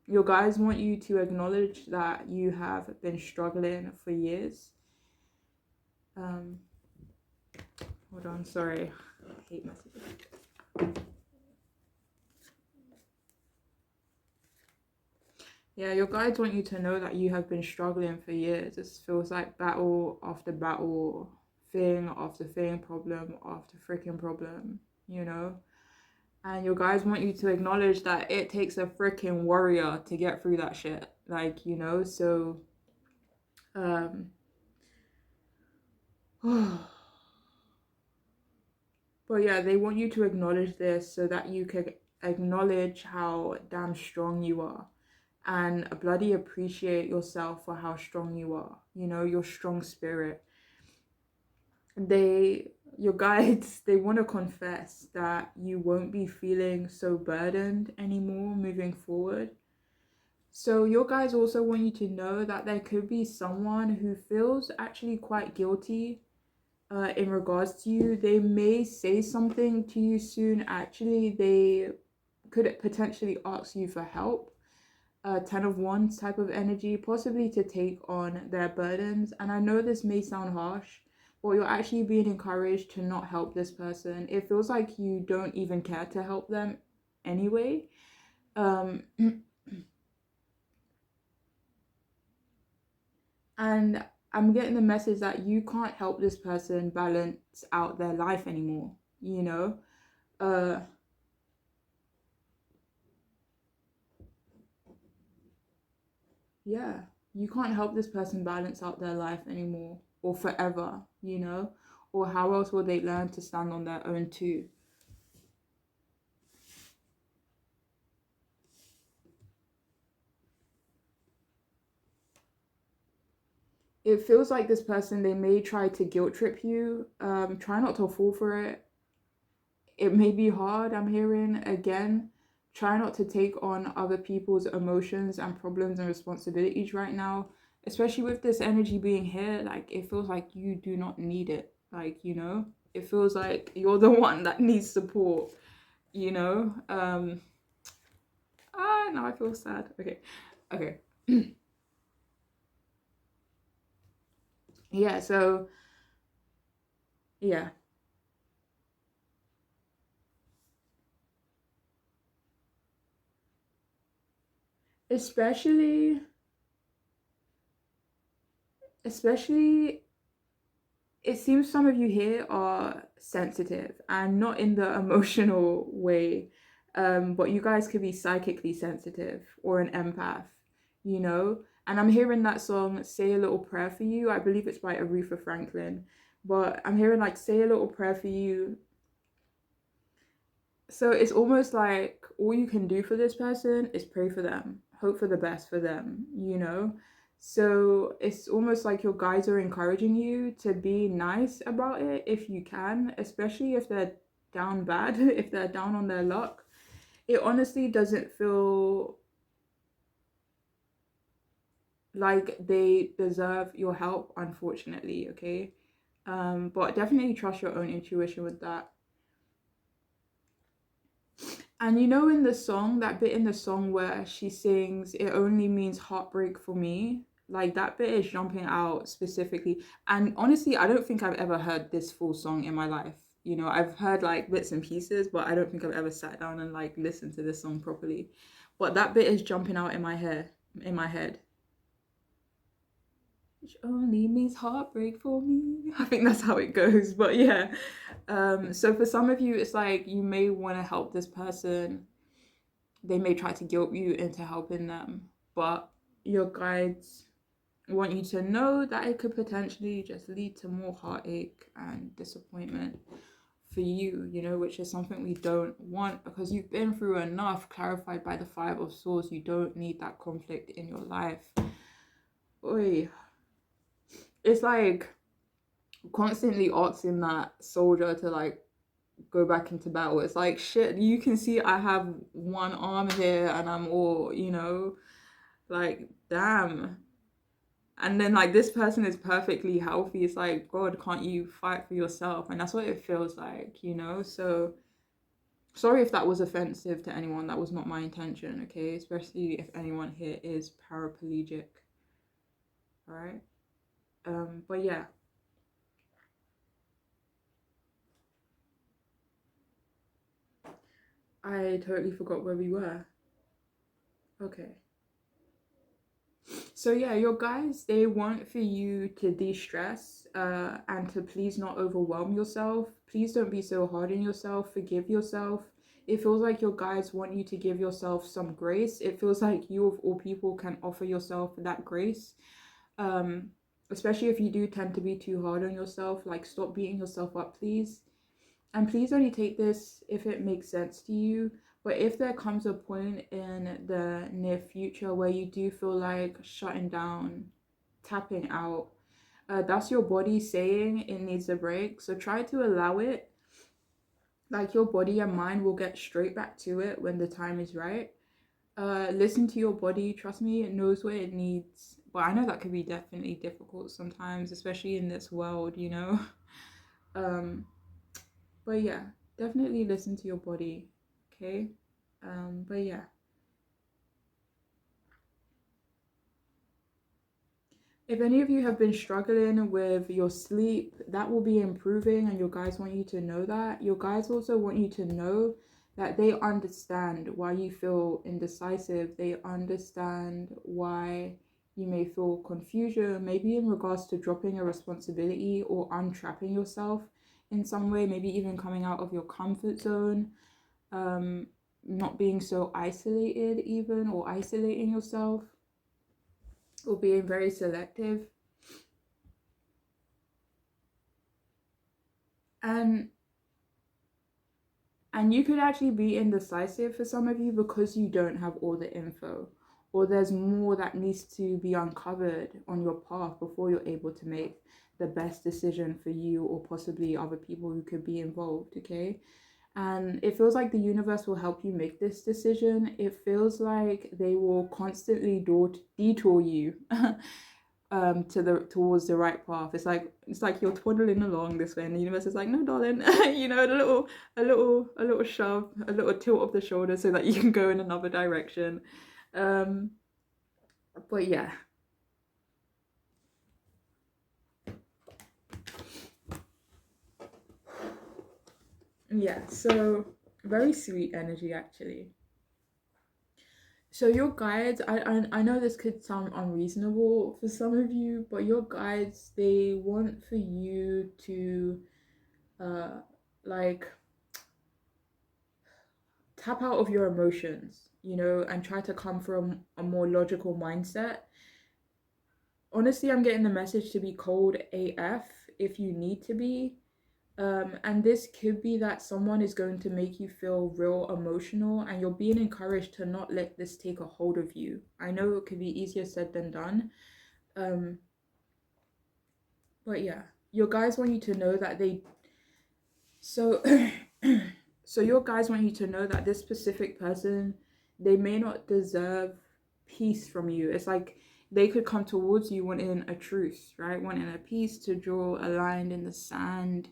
Your guys want you to acknowledge that you have been struggling for years. Um, Hold on, sorry. I hate messages. Yeah, your guides want you to know that you have been struggling for years. This feels like battle after battle, thing after thing, problem after freaking problem, you know? And your guys want you to acknowledge that it takes a freaking warrior to get through that shit. So um but yeah, they want you to acknowledge this so that you can acknowledge how damn strong you are and bloody appreciate yourself for how strong you are. Your strong spirit. Your guides, they want to confess that you won't be feeling so burdened anymore moving forward. So your guys also want you to know that there could be someone who feels actually quite guilty in regards to you. They may say something to you soon. Actually, they could potentially ask you for help. Ten of Wands type of energy, possibly to take on their burdens. And I know this may sound harsh, but you're actually being encouraged to not help this person. It feels like you don't even care to help them anyway. Um, and I'm getting the message that you can't help this person balance out their life anymore, you know? Uh, yeah, you can't help this person balance out their life anymore or forever. Or how else will they learn to stand on their own too? It feels like this person, they may try to guilt trip you. Try not to fall for it. It may be hard, I'm hearing again. Try not to take on other people's emotions and problems and responsibilities right now, especially with this energy being here. Like, it feels like you do not need it. It feels like you're the one that needs support, you know? Now I feel sad. Okay. Yeah, so, yeah. Especially, especially it seems some of you here are sensitive and not in the emotional way, but you guys could be psychically sensitive or an empath. And I'm hearing that song Say a Little Prayer for You. I believe it's by Aretha Franklin, but I'm hearing like Say a Little Prayer for You. So it's almost like all you can do for this person is pray for them, hope for the best for them. So it's almost like your guides are encouraging you to be nice about it if you can, especially if they're down bad, if they're down on their luck. It honestly doesn't feel like they deserve your help, unfortunately, okay? But definitely trust your own intuition with that. And you know, in the song, that bit in the song where she sings, "It only means heartbreak for me," like that bit is jumping out specifically. And honestly, I don't think I've ever heard this full song in my life. You know, I've heard like bits and pieces, but I don't think I've ever sat down and like listened to this song properly. But that bit is jumping out in my head. Which only means heartbreak for me. I think that's how it goes. But yeah. So for some of you, it's like you may want to help this person. They may try to guilt you into helping them, but your guides want you to know that it could potentially just lead to more heartache and disappointment for you, you know, which is something we don't want because you've been through enough, clarified by the Five of Swords. You don't need that conflict in your life. Oy. It's like constantly asking that soldier to like go back into battle. It's like, shit, you can see I have one arm here and I'm all, you know, like, damn. And then like this person is perfectly healthy. It's like, God, can't you fight for yourself? And that's what it feels like, you know? So sorry if that was offensive to anyone. That was not my intention, okay? Especially if anyone here is paraplegic. All right. But yeah. I totally forgot where we were. Okay. So yeah, your guys, they want for you to de-stress and to please not overwhelm yourself. Please don't be so hard on yourself. Forgive yourself. It feels like your guides want you to give yourself some grace. It feels like you of all people can offer yourself that grace. Um, Especially if you do tend to be too hard on yourself. Like, stop beating yourself up, please. And please only take this if it makes sense to you. But if there comes a point in the near future where you do feel like shutting down, tapping out, that's your body saying it needs a break. So try to allow it. Like, your body and mind will get straight back to it when the time is right. Listen to your body. Trust me, it knows what it needs. But I know that could be definitely difficult sometimes, especially in this world, you know. Um, But yeah, definitely listen to your body, okay? But yeah. If any of you have been struggling with your sleep, that will be improving, and your guys want you to know that. Your guys also want you to know that they understand why you feel indecisive. They understand why you may feel confusion, maybe in regards to dropping a responsibility or untrapping yourself in some way, maybe even coming out of your comfort zone, um, not being so isolated, even, or isolating yourself, or being very selective. And you could actually be indecisive for some of you because you don't have all the info, or there's more that needs to be uncovered on your path before you're able to make the best decision for you or possibly other people who could be involved, okay? And it feels like the universe will help you make this decision. It feels like they will constantly detour you towards the right path. It's like you're twaddling along this way, and the universe is like, no, darling, you know, a little shove, a little tilt of the shoulder, so that you can go in another direction. Um, but yeah. Yeah, so very sweet energy actually. So your guides, I know this could sound unreasonable for some of you, but your guides, they want for you to uh like tap out of your emotions, you know, and try to come from a more logical mindset. Honestly, I'm getting the message to be cold AF if you need to be. And this could be that someone is going to make you feel real emotional, and you're being encouraged to not let this take a hold of you. I know it could be easier said than done, Um, but yeah, your guys want you to know that they so so your guys want you to know that this specific person, they may not deserve peace from you. It's like they could come towards you wanting a truce, right? Wanting a peace to draw a line in the sand.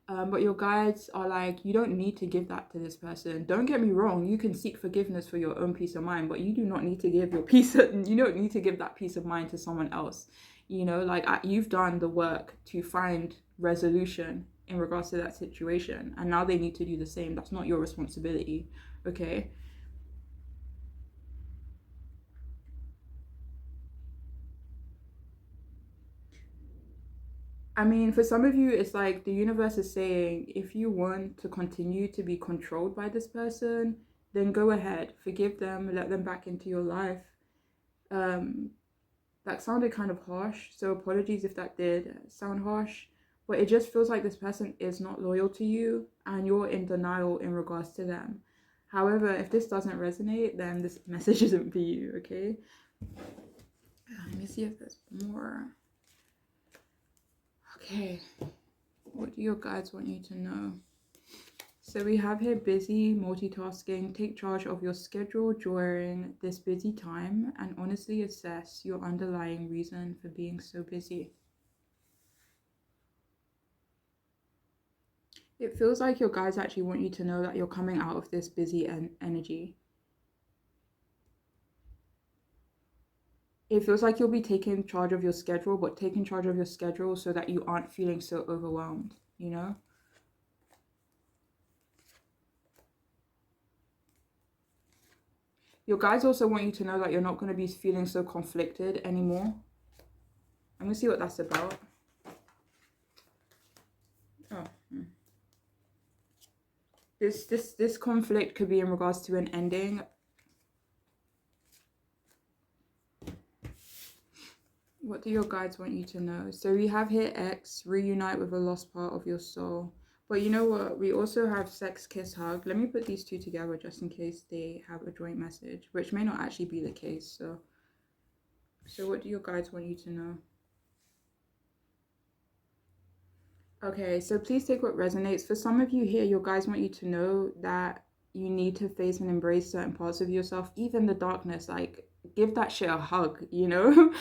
But your guides are like, you don't need to give that to this person. Don't get me wrong, you can seek forgiveness for your own peace of mind, but you do not need to give your you don't need to give that peace of mind to someone else. You know, like you've done the work to find resolution in regards to that situation, and now they need to do the same. That's not your responsibility, okay? I mean, for some of you, it's like the universe is saying if you want to continue to be controlled by this person, then go ahead, forgive them, let them back into your life. Um, that sounded kind of harsh, so apologies if that did sound harsh, but it just feels like this person is not loyal to you and you're in denial in regards to them. However, if this doesn't resonate, then this message isn't for you, okay? Let me see if there's more. Okay, what do your guides want you to know? So we have here busy, multitasking. Take charge of your schedule during this busy time and honestly assess your underlying reason for being so busy. It feels like your guides actually want you to know that you're coming out of this busy energy. It feels like you'll be taking charge of your schedule, but taking charge of your schedule so that you aren't feeling so overwhelmed, you know? Your guides also want you to know that you're not going to be feeling so conflicted anymore. I'm going to see what that's about. Oh. This conflict could be in regards to an ending. What do your guides want you to know? So we have here X, reunite with a lost part of your soul. But you know what? We also have sex, kiss, hug. Let me put these two together just in case they have a joint message, which may not actually be the case. So what do your guides want you to know? Okay, so please take what resonates. For some of you here, your guides want you to know that you need to face and embrace certain parts of yourself, even the darkness. Like, give that shit a hug, you know?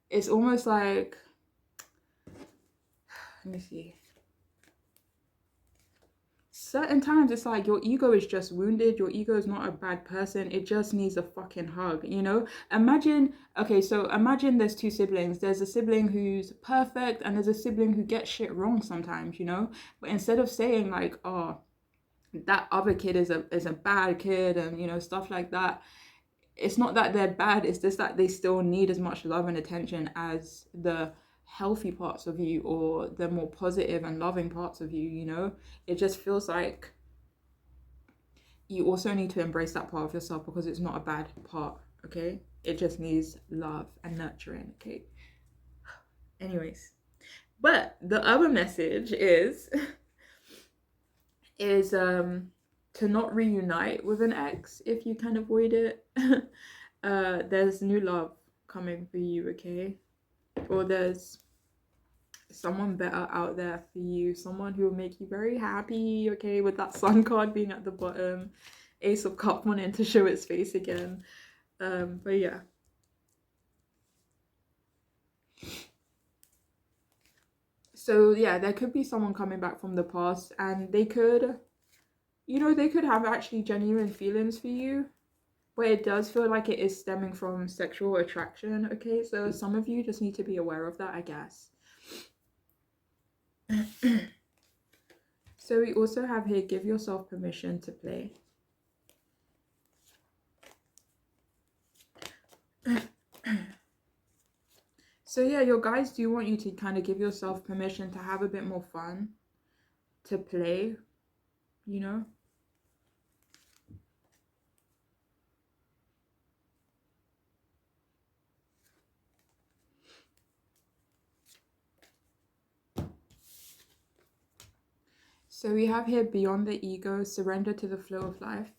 It's almost like, let me see. Certain times it's like your ego is just wounded, your ego is not a bad person, it just needs a fucking hug, you know? Imagine, okay, so imagine there's two siblings. There's a sibling who's perfect and there's a sibling who gets shit wrong sometimes, you know? But instead of saying like, oh, that other kid is a bad kid and you know, stuff like that, it's not that they're bad, it's just that they still need as much love and attention as the healthy parts of you or the more positive and loving parts of you, you know? It just feels like you also need to embrace that part of yourself because it's not a bad part, okay? It just needs love and nurturing, okay? Anyways, but the other message is to not reunite with an ex if you can avoid it. There's new love coming for you, okay? Or there's someone better out there for you, someone who will make you very happy, okay? With that sun card being at the bottom, Ace of Cups wanting to show its face again. But yeah. So yeah, there could be someone coming back from the past and they could, you know, they could have actually genuine feelings for you. But it does feel like it is stemming from sexual attraction, okay? So some of you just need to be aware of that, I guess. So we also have here, give yourself permission to play. So yeah, your guys do want you to kind of give yourself permission to have a bit more fun, to play, you know? So we have here, beyond the ego, surrender to the flow of life.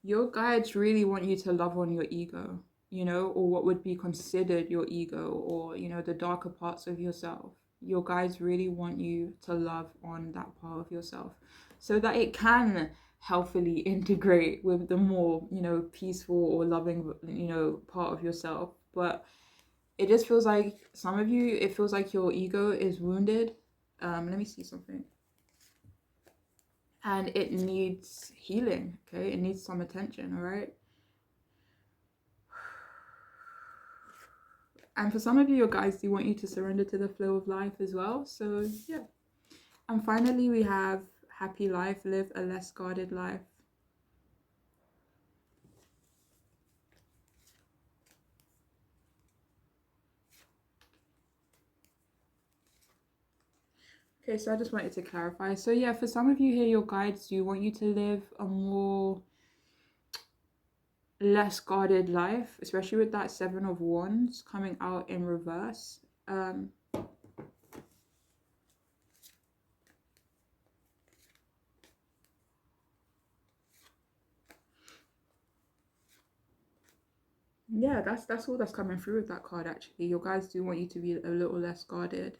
Your guides really want you to love on your ego, you know, or what would be considered your ego, or, you know, the darker parts of yourself. Your guides really want you to love on that part of yourself so that it can healthily integrate with the more, you know, peaceful or loving, you know, part of yourself. But it just feels like some of you, it feels like your ego is wounded. Let me see something. And it needs healing, okay? It needs some attention, all right? And for some of you, your guides do want you to surrender to the flow of life as well. So, yeah. And finally, we have happy life, live a less guarded life. Okay, so I just wanted to clarify. So, yeah, for some of you here, your guides do want you to live a more less guarded life, especially with that Seven of Wands coming out in reverse. Yeah, that's all that's coming through with that card, actually. Your guides do want you to be a little less guarded.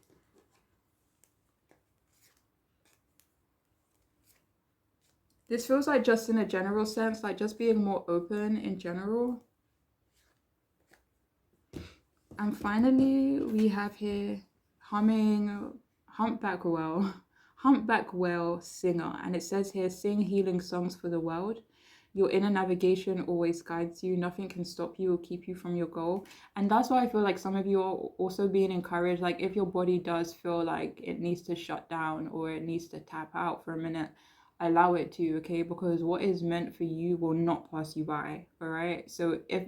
This feels like just in a general sense, like just being more open in general. And finally, we have here humpback whale, humpback whale singer, and it says here, sing healing songs for the world. Your inner navigation always guides you. Nothing can stop you or keep you from your goal. And that's why I feel like some of you are also being encouraged. Like if your body does feel like it needs to shut down or it needs to tap out for a minute, allow it to, okay? Because what is meant for you will not pass you by, all right? So if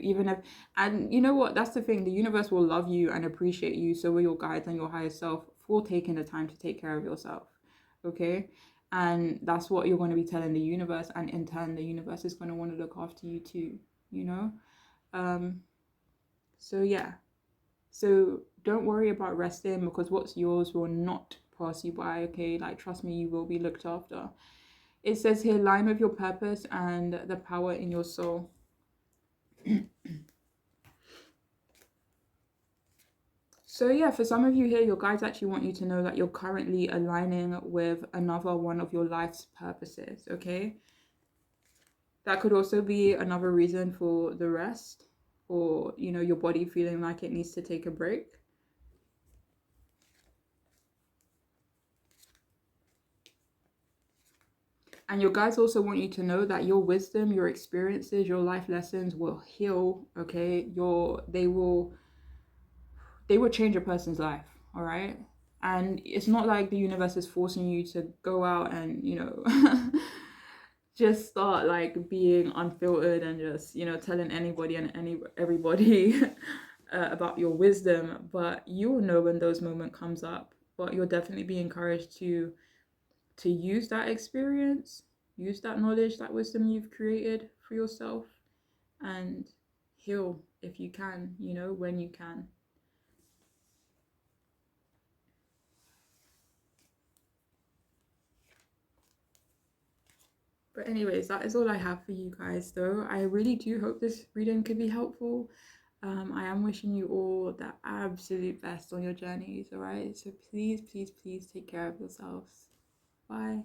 and you know what, that's the thing, the universe will love you and appreciate you, so will your guides and your higher self, for taking the time to take care of yourself, okay? And that's what you're going to be telling the universe, and in turn the universe is going to want to look after you too, you know. So yeah, so don't worry about resting, because what's yours will not pass you by, okay? Like trust me, you will be looked after. It says here, line with your purpose and the power in your soul. So yeah, for some of you here, your guides actually want you to know that you're currently aligning with another one of your life's purposes, okay? That could also be another reason for the rest, or, you know, your body feeling like it needs to take a break. And your guides also want you to know that your wisdom, your experiences, your life lessons will heal, okay? They will change a person's life, all right? And it's not like the universe is forcing you to go out and, you know, just start like being unfiltered and just, you know, telling anybody and everybody about your wisdom. But you'll know when those moments comes up. But you'll definitely be encouraged to use that experience, use that knowledge, that wisdom you've created for yourself, and heal if you can, you know, when you can. But anyways, that is all I have for you guys, though. I really do hope this reading could be helpful. I am wishing you all the absolute best on your journeys, all right? So please, please, please take care of yourselves. Bye.